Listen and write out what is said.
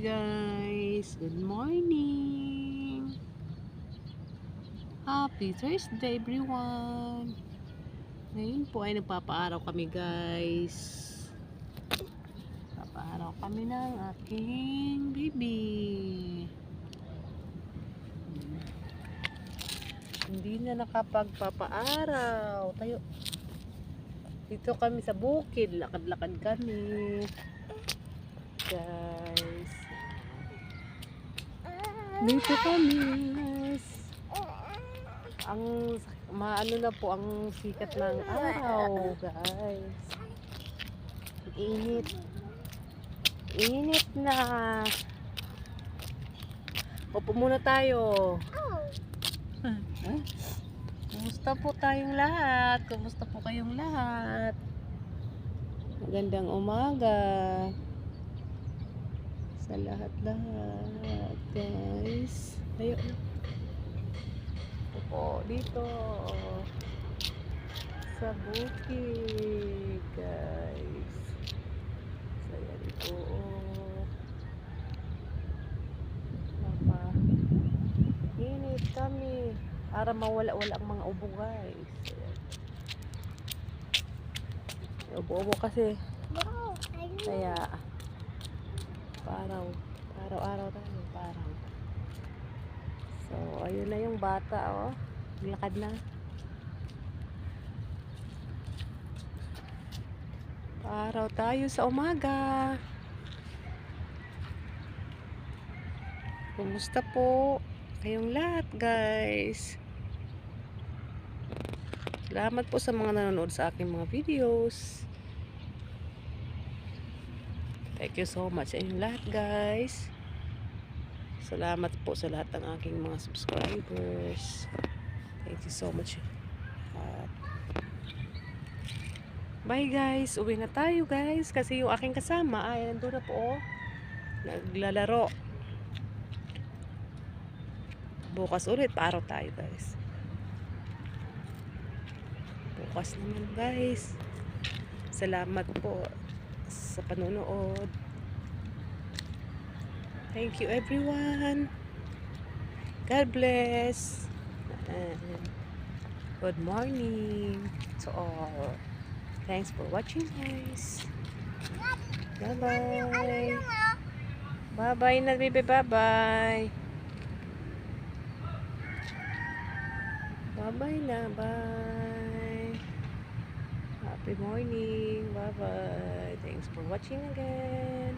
guys, good morning. Happy Thursday everyone. Ngayon po ay nagpapaaraw kami guys. Papaaraw kami ng aking baby. Hindi na nakapagpapaaraw. Tayo. Dito kami sa bukid, lakad-lakad kami. Guys. Dito kami guys. Ang maano na po ang sikat ng araw guys. Init. Init na. Upo muna tayo. Kumusta po tayong lahat? Kumusta po kayong lahat? Magandang umaga sa lahat-lahat guys. Ayun. Opo, dito sa bukid guys. Saya dito. Init kami para mawala-wala ang mga ubo guys. Ubo-ubo kasi. Kaya araw-araw tayo parang. So, ayun na yung bata, oh. Lakad na. Araw tayo sa umaga. Kumusta po kayong lahat, guys? Salamat po sa mga nanonood sa aking mga videos. Thank you so much sa inyong lahat, guys. Salamat po sa lahat ng aking mga subscribers. Thank you so much. Bye guys. Uwi na tayo guys. Kasi yung aking kasama ay nandun na po. Naglalaro. Bukas ulit paaraw tayo guys. Bukas naman guys. Salamat po sa panonood. Thank you everyone. God bless. And good morning to all. Thanks for watching guys. Bye bye. Bye bye na baby. Bye bye. Bye bye na. Bye. Happy morning. Bye bye. Thanks for watching again.